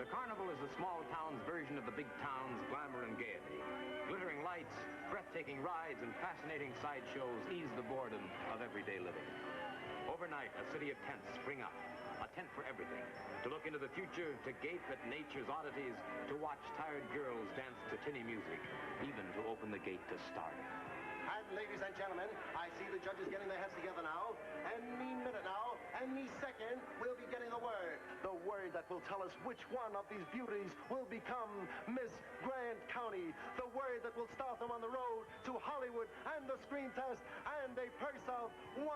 The carnival is the small town's version of the big town's glamour and gaiety. Glittering lights, breathtaking rides, and fascinating sideshows ease the boredom of everyday living. Overnight, a city of tents spring up. A tent for everything. To look into the future, to gape at nature's oddities, to watch tired girls dance to tinny music, even to open the gate to stardom. And ladies and gentlemen, I see the judges getting their heads together now. Any minute now, any second, we'll be getting the word. The word that will tell us which one of these beauties will become Miss Grant County. The word that will start them on the road to Hollywood and the screen test and a purse of $1,000.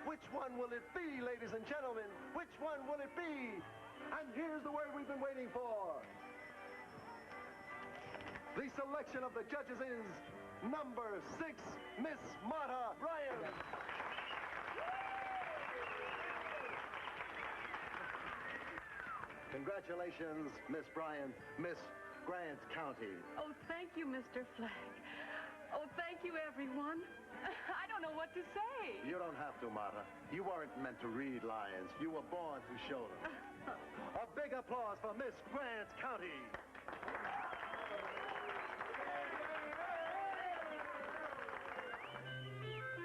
Which one will it be, ladies and gentlemen? Which one will it be? And here's the word we've been waiting for. The selection of the judges is number 6, Miss Marta Bryan. Congratulations, Miss Bryan, Miss Grant County. Oh, thank you, Mr. Flagg. Oh, thank you, everyone. I don't know what to say. You don't have to, Marta. You weren't meant to read lines. You were born to show them. A big applause for Miss Grant County.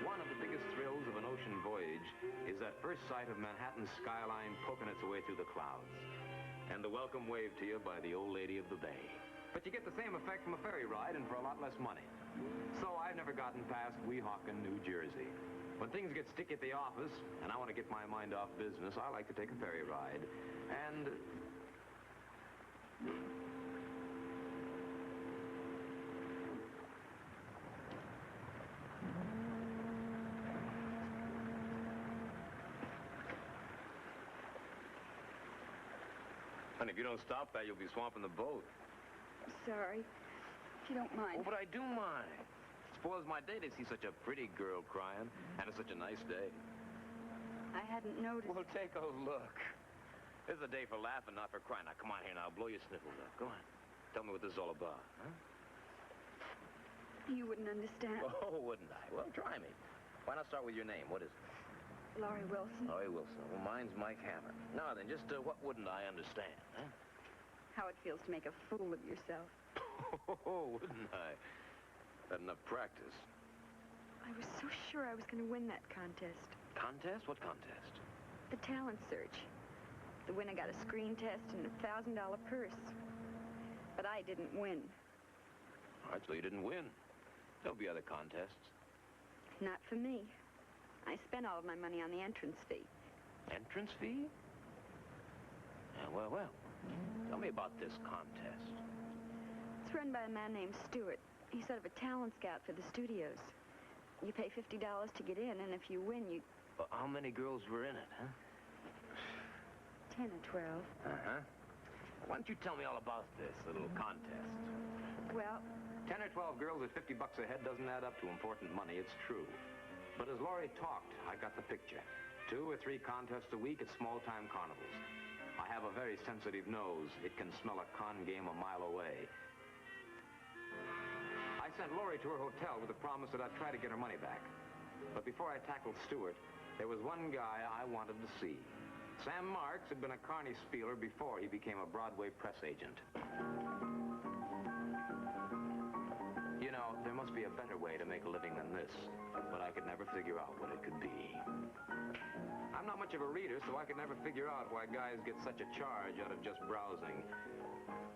One of the biggest thrills of an ocean voyage is that first sight of Manhattan's skyline poking its way through the clouds. And the welcome wave to you by the old lady of the bay. But you get the same effect from a ferry ride and for a lot less money. So I've never gotten past Weehawken, New Jersey. When things get sticky at the office and I want to get my mind off business, I like to take a ferry ride. And if you don't stop that, you'll be swamping the boat. Sorry, if you don't mind. Oh, but I do mind. It spoils my day to see such a pretty girl crying, and it's such a nice day. I hadn't noticed. Well, take a look. This is a day for laughing, not for crying. Now, come on here now. Blow your sniffles up. Go on. Tell me what this is all about, huh? You wouldn't understand. Oh, wouldn't I? Well, try me. Why not start with your name? What is it? Laurie Wilson. Laurie Wilson. Well, mine's Mike Hammer. Now then, just what wouldn't I understand, huh? How it feels to make a fool of yourself. Oh, wouldn't I? Had enough practice. I was so sure I was going to win that contest. Contest? What contest? The talent search. The winner got a screen test and a $1,000 purse. But I didn't win. All right, so you didn't win. There'll be other contests. Not for me. I spent all of my money on the entrance fee. Entrance fee? Yeah, well. Tell me about this contest. It's run by a man named Stewart. He's sort of a talent scout for the studios. You pay $50 to get in, and if you win, you... Well, how many girls were in it, huh? 10 or 12. Uh-huh. Why don't you tell me all about this little contest? Well... 10 or 12 girls at $50 a head doesn't add up to important money, it's true. But as Laurie talked, I got the picture. 2 or 3 contests a week at small-time carnivals. I have a very sensitive nose. It can smell a con game a mile away. I sent Laurie to her hotel with the promise that I'd try to get her money back. But before I tackled Stewart, there was one guy I wanted to see. Sam Marks had been a carny spieler before he became a Broadway press agent. You know, there must be a better way to make a living than this, but I could never figure out what it could be. I'm not much of a reader, so I could never figure out why guys get such a charge out of just browsing.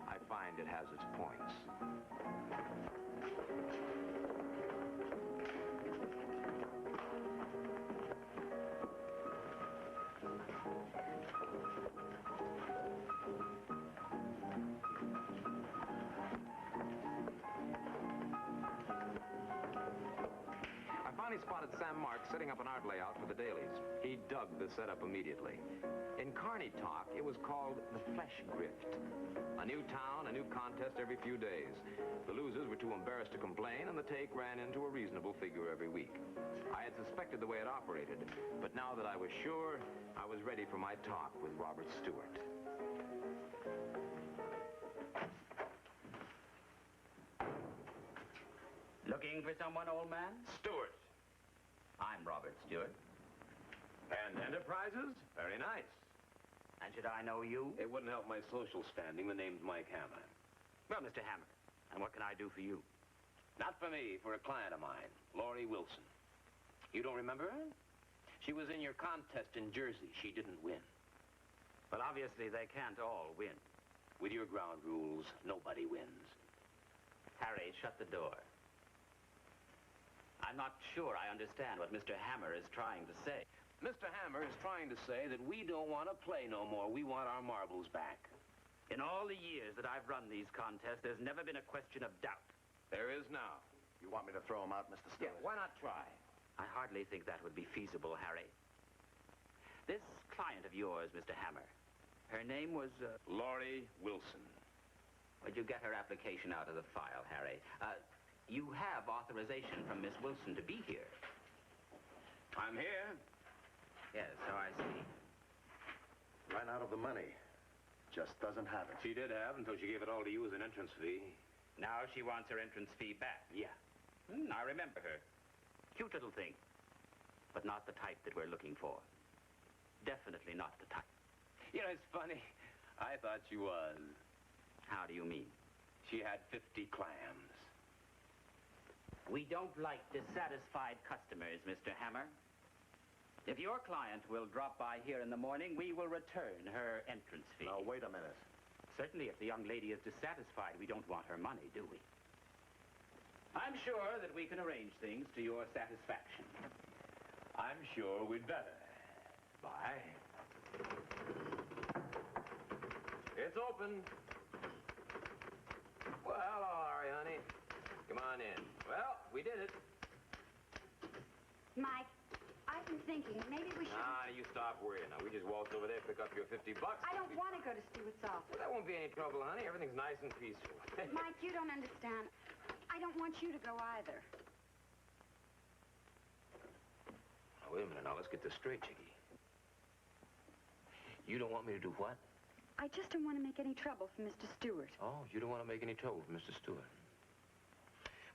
I find it has its points. I finally spotted Sam Marks setting up an art layout for the dailies. He dug the setup immediately. In Carney talk, it was called the Flesh Grift. A new town, a new contest every few days. The losers were too embarrassed to complain, and the take ran into a reasonable figure every week. I had suspected the way it operated, but now that I was sure, I was ready for my talk with Robert Stewart. Looking for someone, old man? Stewart. I'm Robert Stewart. And Enterprises? Very nice. And should I know you? It wouldn't help my social standing. The name's Mike Hammer. Well, Mr. Hammer, and what can I do for you? Not for me, for a client of mine, Laurie Wilson. You don't remember her? She was in your contest in Jersey. She didn't win. Well, obviously, they can't all win. With your ground rules, nobody wins. Harry, shut the door. I'm not sure I understand what Mr. Hammer is trying to say. Mr. Hammer is trying to say that we don't want to play no more. We want our marbles back. In all the years that I've run these contests, there's never been a question of doubt. There is now. You want me to throw him out, Mr. Stewart? Yeah, why not try? I hardly think that would be feasible, Harry. This client of yours, Mr. Hammer, her name was, Laurie Wilson. Would you get her application out of the file, Harry? You have authorization from Miss Wilson to be here. I'm here. Yes, so I see. Ran out of the money. Just doesn't have it. She did have until she gave it all to you as an entrance fee. Now she wants her entrance fee back. Yeah. I remember her. Cute little thing. But not the type that we're looking for. Definitely not the type. You know, it's funny. I thought she was. How do you mean? She had 50 clams. We don't like dissatisfied customers, Mr. Hammer. If your client will drop by here in the morning, we will return her entrance fee. Now, wait a minute. Certainly, if the young lady is dissatisfied, we don't want her money, do we? I'm sure that we can arrange things to your satisfaction. I'm sure we'd better. Bye. It's open. Well, hello, Harry, honey. Come on in. Well, we did it. Mike, I've been thinking maybe we should... Ah, you stop worrying. Now, we just walked over there, pick up your 50 bucks. I don't want to go to Stewart's office. Well, that won't be any trouble, honey. Everything's nice and peaceful. Mike, you don't understand. I don't want you to go either. Now, wait a minute. Now, let's get this straight, Chickie. You don't want me to do what? I just don't want to make any trouble for Mr. Stewart. Oh, you don't want to make any trouble for Mr. Stewart.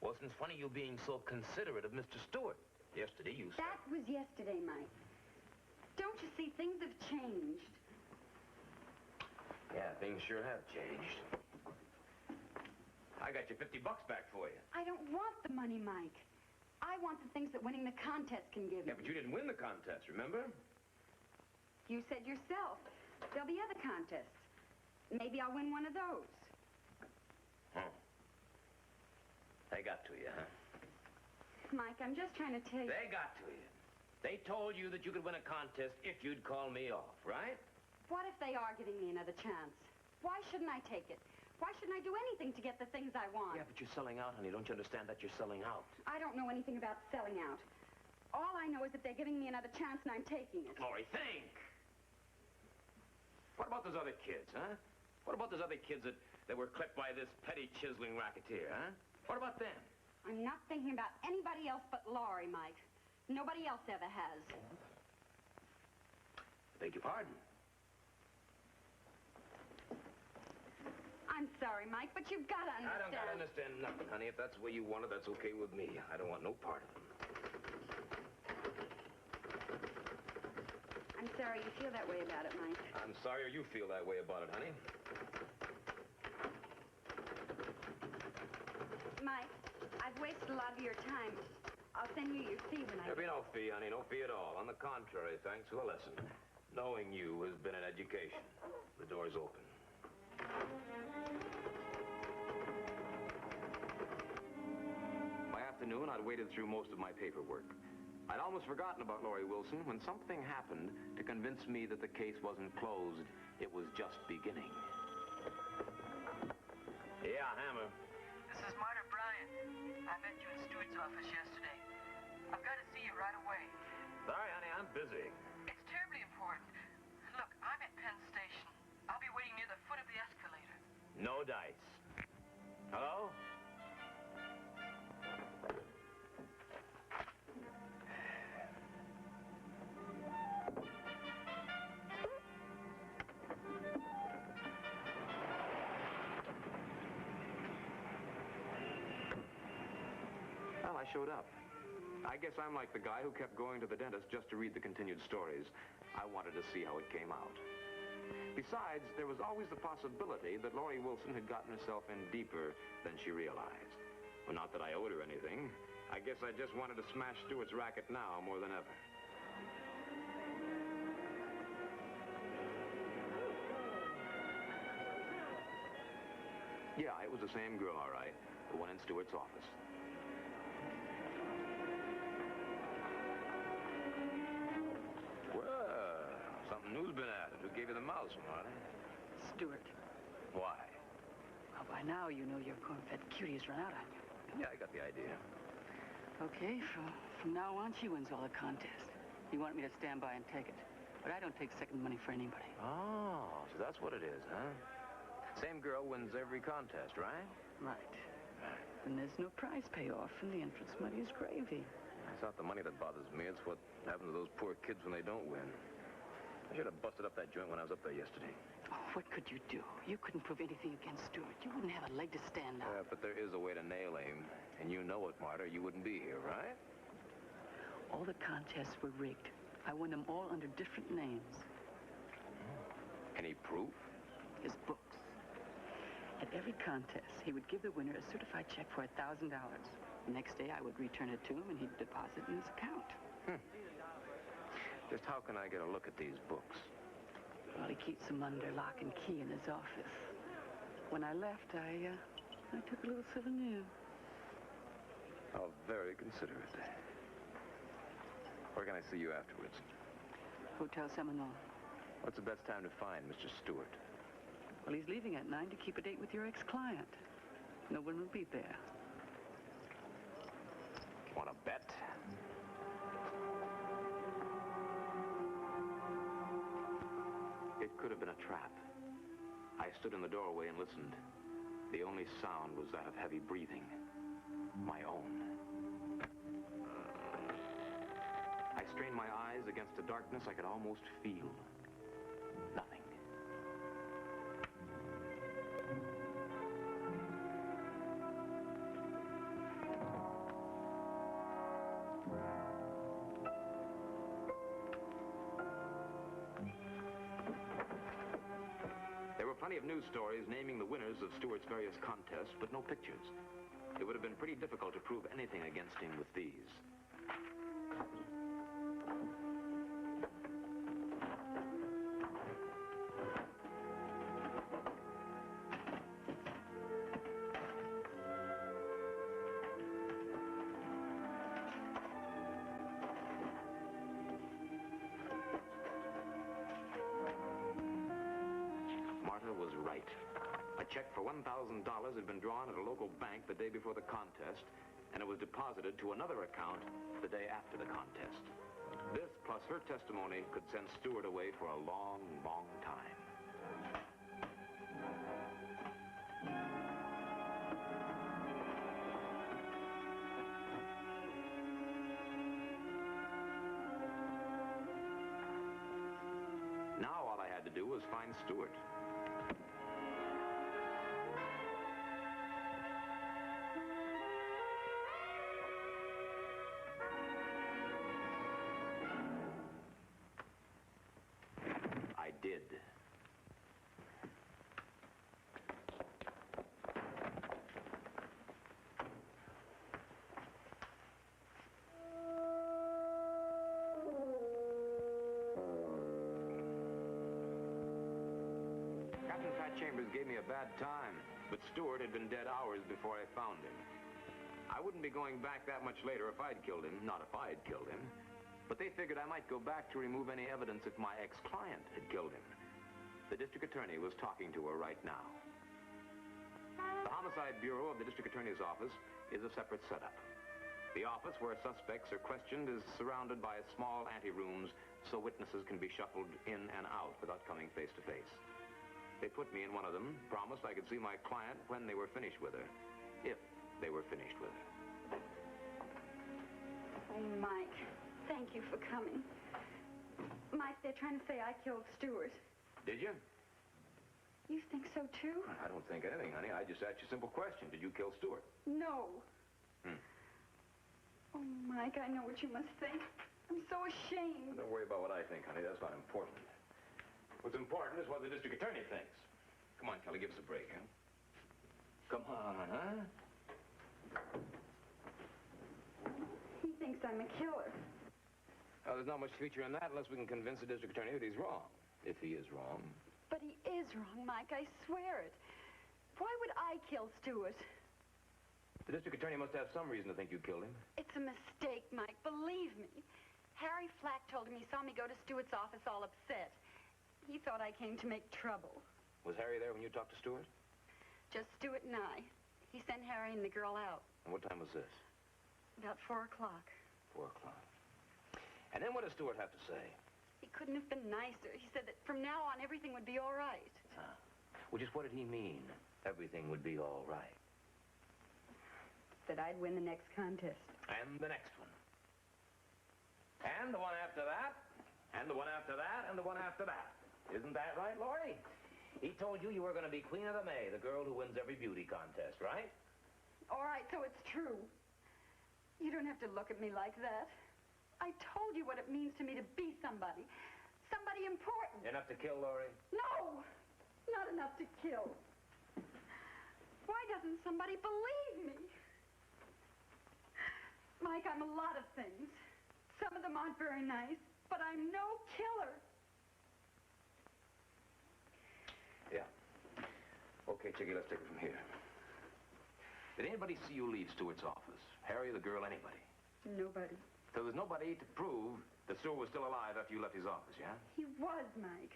Well, it's funny you being so considerate of Mr. Stewart. Yesterday, you said... That was yesterday, Mike. Don't you see, things have changed. Yeah, things sure have changed. I got your 50 bucks back for you. I don't want the money, Mike. I want the things that winning the contest can give Yeah, me. but you didn't win the contest, remember? You said yourself, there'll be other contests. Maybe I'll win one of those. Huh. They got to you, huh? Mike, I'm just trying to tell you... They got to you. They told you that you could win a contest if you'd call me off, right? What if they are giving me another chance? Why shouldn't I take it? Why shouldn't I do anything to get the things I want? Yeah, but you're selling out, honey. Don't you understand that you're selling out? I don't know anything about selling out. All I know is that they're giving me another chance and I'm taking it. Laurie, think! What about those other kids, huh? What about those other kids that were clipped by this petty chiseling racketeer, huh? What about them? I'm not thinking about anybody else but Laurie, Mike. Nobody else ever has. Beg your pardon. I'm sorry, Mike, but you've got to understand. I don't gotta understand nothing, honey. If that's the way you want it, that's okay with me. I don't want no part of them. I'm sorry you feel that way about it, Mike. I'm sorry you feel that way about it, honey. Mike, I've wasted a lot of your time. I'll send you your fee when I... There'll be no fee, honey. No fee at all. On the contrary, thanks for the lesson. Knowing you has been an education. The door's open. By afternoon, I'd waded through most of my paperwork. I'd almost forgotten about Laurie Wilson when something happened to convince me that the case wasn't closed. It was just beginning. Yeah, Hammer. This is Marta Bryant. I met you in Stewart's office yesterday. I've got to see you right away. Sorry, honey, I'm busy. It's terribly important. Look, I'm at Penn Station. I'll be waiting near the foot of the escalator. No dice. Hello? Well, I showed up. I guess I'm like the guy who kept going to the dentist just to read the continued stories. I wanted to see how it came out. Besides, there was always the possibility that Lori Wilson had gotten herself in deeper than she realized. Well, not that I owed her anything. I guess I just wanted to smash Stewart's racket now more than ever. Yeah, it was the same girl, all right. The one in Stewart's office. Well, something new's been added. Who gave you the mouse, Marty? Stewart. Why? Well, by now you know your corn-fed cutie's run out on you. Yeah, I got the idea. Okay, from now on, she wins all the contests. You want me to stand by and take it. But I don't take second money for anybody. Oh, so that's what it is, huh? Same girl wins every contest, right? Right. And there's no prize payoff, and the entrance money is gravy. It's not the money that bothers me. It's what happens to those poor kids when they don't win. I should have busted up that joint when I was up there yesterday. Oh, what could you do? You couldn't prove anything against Stewart. You wouldn't have a leg to stand on. Yeah, but there is a way to nail him. And you know it, Marta. You wouldn't be here, right? All the contests were rigged. I won them all under different names. Any proof? His books. At every contest, he would give the winner a certified check for $1,000. The next day, I would return it to him, and he'd deposit in his account. Just how can I get a look at these books? Well, he keeps them under lock and key in his office. When I left, I took a little souvenir. How very considerate. Where can I see you afterwards? Hotel Seminole. What's the best time to find Mr. Stewart? Well, he's leaving at 9 to keep a date with your ex-client. No one will be there. Want to bet? It could have been a trap. I stood in the doorway and listened. The only sound was that of heavy breathing. My own. I strained my eyes against a darkness I could almost feel. Nothing. There were plenty of news stories naming the winners of Stewart's various contests, but no pictures. It would have been pretty difficult to prove anything against him with these. Was right. A check for $1,000 had been drawn at a local bank the day before the contest, and it was deposited to another account the day after the contest. This, plus her testimony, could send Stewart away for a long, long time. Now all I had to do was find Stewart. I did. Captain Pat Chambers gave me a bad time, but Stewart had been dead hours before I found him. I wouldn't be going back that much later if I'd killed him, not if I had killed him. But they figured I might go back to remove any evidence if my ex-client had killed him. The district attorney was talking to her right now. The Homicide Bureau of the district attorney's office is a separate setup. The office where suspects are questioned is surrounded by small anterooms so witnesses can be shuffled in and out without coming face to face. They put me in one of them, promised I could see my client when they were finished with her, if they were finished with her. Oh, Mike, thank you for coming. Mike, they're trying to say I killed Stewart. Did you? You think so, too? I don't think anything, honey. I just asked you a simple question. Did you kill Stewart? No. Oh, Mike, I know what you must think. I'm so ashamed. Don't worry about what I think, honey. That's not important. What's important is what the district attorney thinks. Come on, Kelly, give us a break, huh? Come on, huh? He thinks I'm a killer. Well, there's not much future in that unless we can convince the district attorney that he's wrong. If he is wrong. But he is wrong, Mike. I swear it. Why would I kill Stewart? The district attorney must have some reason to think you killed him. It's a mistake, Mike. Believe me. Harry Flack told him he saw me go to Stewart's office all upset. He thought I came to make trouble. Was Harry there when you talked to Stewart? Just Stewart and I. He sent Harry and the girl out. And what time was this? About 4 o'clock. 4 o'clock. And then what does Stewart have to say? He couldn't have been nicer. He said that from now on, everything would be all right. Huh. Well, just what did he mean? Everything would be all right. That I'd win the next contest. And the next one. And the one after that. And the one after that. And the one after that. Isn't that right, Laurie? He told you you were going to be Queen of the May, the girl who wins every beauty contest, right? All right, so it's true. You don't have to look at me like that. I told you what it means to me to be somebody. Somebody important. Enough to kill, Laurie? No! Not enough to kill. Why doesn't somebody believe me? Mike, I'm a lot of things. Some of them aren't very nice, but I'm no killer. Yeah. Okay, Chickie, let's take it from here. Did anybody see you leave Stewart's office? Harry, the girl, anybody? Nobody. So there's nobody to prove that Stewart was still alive after you left his office, yeah? He was, Mike.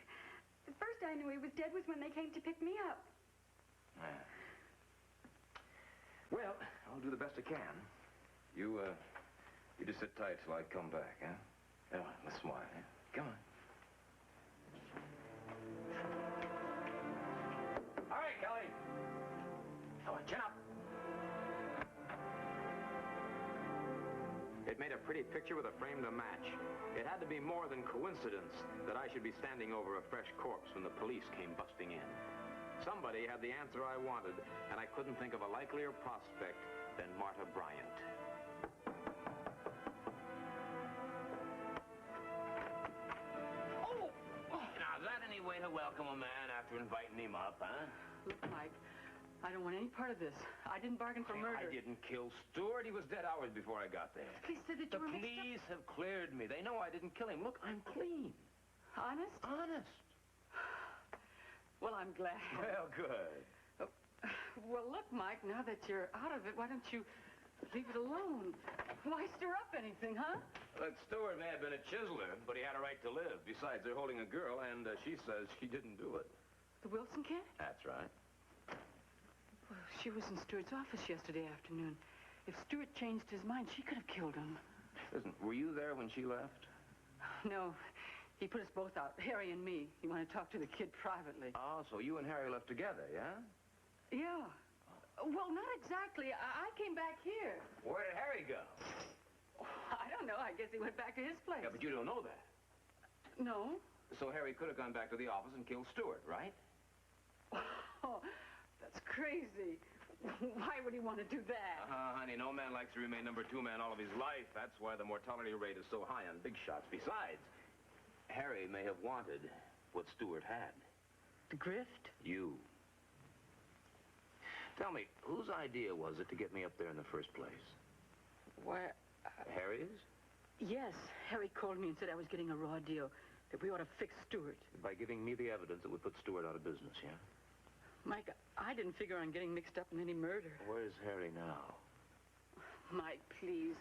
The first I knew he was dead was when they came to pick me up. Yeah. Well, I'll do the best I can. You just sit tight till I come back, huh? Come on, let's smile, huh? Come on. All right, Kelly. Come on, chin up. It made a pretty picture with a frame to match. It had to be more than coincidence that I should be standing over a fresh corpse when the police came busting in. Somebody had the answer I wanted, and I couldn't think of a likelier prospect than Martha Bryant. Oh! Now, is that any way to welcome a man after inviting him up, huh? Look, Mike, I don't want any part of this. I didn't bargain for murder. I didn't kill Stewart. He was dead hours before I got there. Police said that The you were mixed police have cleared me. They know I didn't kill him. Look, I'm clean. up. Honest? Honest. Well, I'm glad. Well, good. Well, look, Mike, now that you're out of it, why don't you leave it alone? Why stir up anything, huh? Look, Stewart may have been a chiseler, but he had a right to live. Besides, they're holding a girl, and she says she didn't do it. The Wilson kid? That's right. Well, she was in Stewart's office yesterday afternoon. If Stewart changed his mind, she could have killed him. Listen, were you there when she left? No, he put us both out, Harry and me. He wanted to talk to the kid privately. Oh, so you and Harry left together, yeah? Yeah. Well, not exactly. I came back here. Where did Harry go? I don't know. I guess he went back to his place. Yeah, but you don't know that. No. So Harry could have gone back to the office and killed Stewart, right? Oh, that's crazy. Why would he want to do that? Honey, no man likes to remain number 2 man all of his life. That's why the mortality rate is so high on big shots. Besides, Harry may have wanted what Stewart had. The grift? You. Tell me, whose idea was it to get me up there in the first place? Why, Harry's? yes. Harry called me and said I was getting a raw deal, that we ought to fix Stewart. By giving me the evidence that would put Stewart out of business, yeah? Mike, I didn't figure on getting mixed up in any murder. Where's Harry now? Mike, please.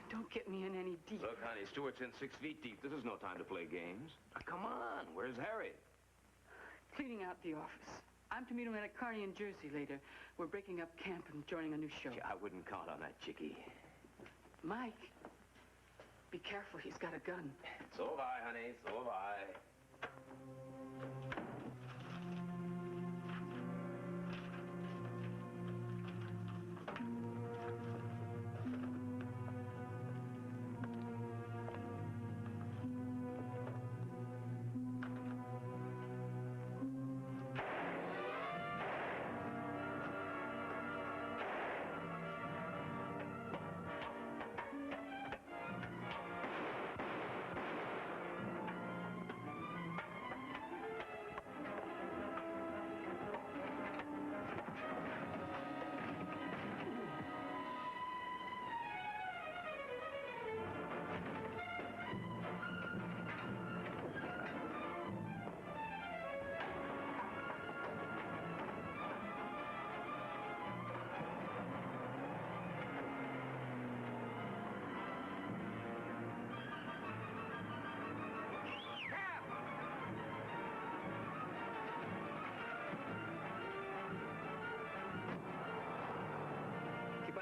Don't get me in any deep. Look, honey, Stewart's in 6 feet deep. This is no time to play games. Now, come on. Where's Harry? Cleaning out the office. I'm to meet him at a carny in Jersey later. We're breaking up camp and joining a new show. Gee, I wouldn't count on that, Chickie. Mike, be careful. He's got a gun. So have I, honey. So have I.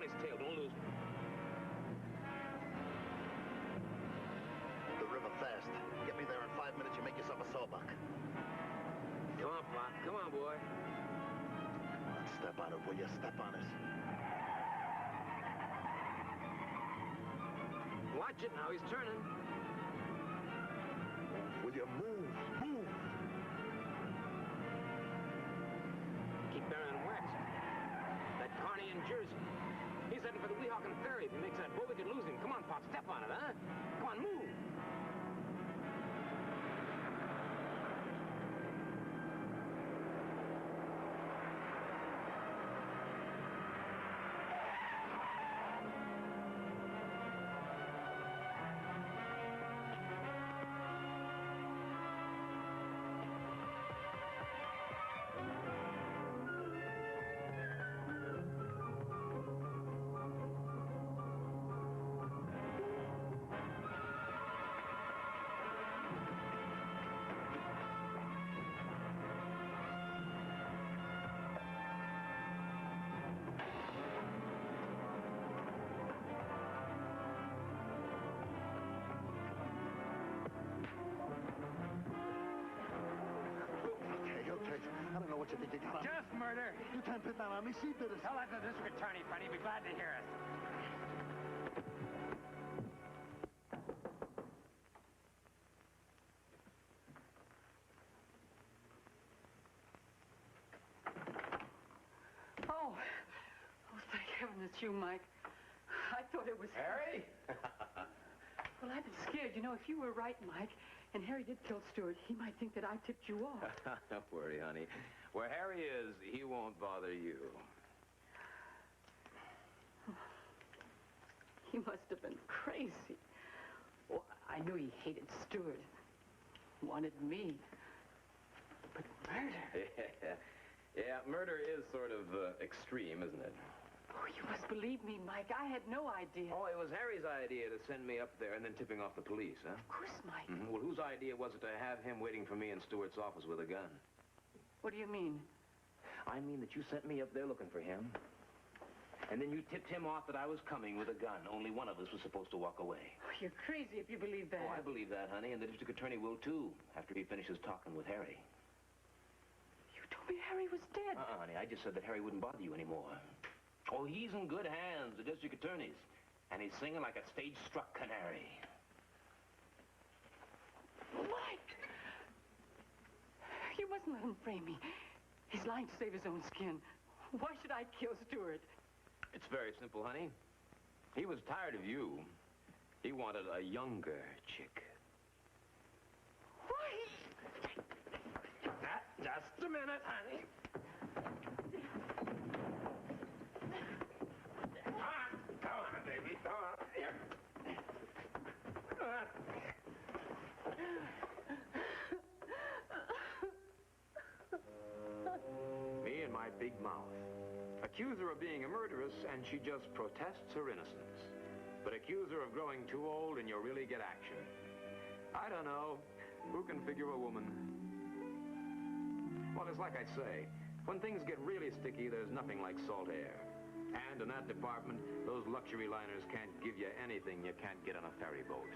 his tail. Don't lose him. The river fast. Get me there in 5 minutes, you make yourself a sawbuck. Come on, Pop. Come on, boy. Step on it, will you? Step on it. Watch it now. He's turning. Will you move? Move! Keep Barron wet. That Carney in Jersey. He's heading for the Weehawken ferry. If he makes that boat, we could lose him. Come on, Pop. Step on it, huh? Come on, move. Okay. I don't know what you think you got on. Just murder. You can't put that on me. She did it. Tell that to the district attorney, Freddie. Be glad to hear us. Oh, thank heaven it's you, Mike. I thought it was... Harry? Well, I've been scared. You know, if you were right, Mike, and Harry did kill Stewart, he might think that I tipped you off. Don't worry, honey. Where Harry is, he won't bother you. He must have been crazy. Well, I knew he hated Stewart. Wanted me. But murder? Yeah, murder is sort of extreme, isn't it? Oh, you must believe me, Mike. I had no idea. Oh, it was Harry's idea to send me up there and then tipping off the police, huh? Of course, Mike. Mm-hmm. Well, whose idea was it to have him waiting for me in Stewart's office with a gun? What do you mean? I mean that you sent me up there looking for him. And then you tipped him off that I was coming with a gun. Only one of us was supposed to walk away. Oh, you're crazy if you believe that. Oh, I believe that, honey, and the district attorney will, too, after he finishes talking with Harry. You told me Harry was dead. Honey, I just said that Harry wouldn't bother you anymore. Oh, he's in good hands, the district attorney's. And he's singing like a stage-struck canary. Mike! You mustn't let him frame me. He's lying to save his own skin. Why should I kill Stewart? It's very simple, honey. He was tired of you. He wanted a younger chick. Why? Just a minute, honey. Come on, baby. Come on. Here. Come on. Me and my big mouth. Accuse her of being a murderess, and she just protests her innocence. But accuse her of growing too old, and you'll really get action. I don't know. Who can figure a woman? Well, it's like I say. When things get really sticky, there's nothing like salt air. And in that department, those luxury liners can't give you anything you can't get on a ferry boat.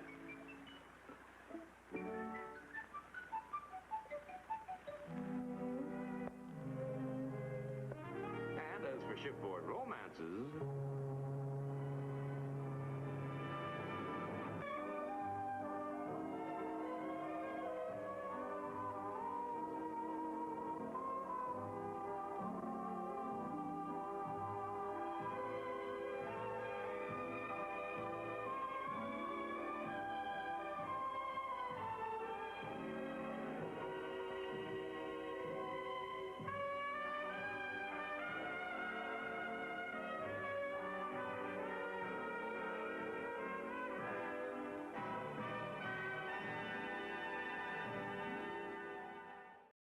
And as for shipboard romances...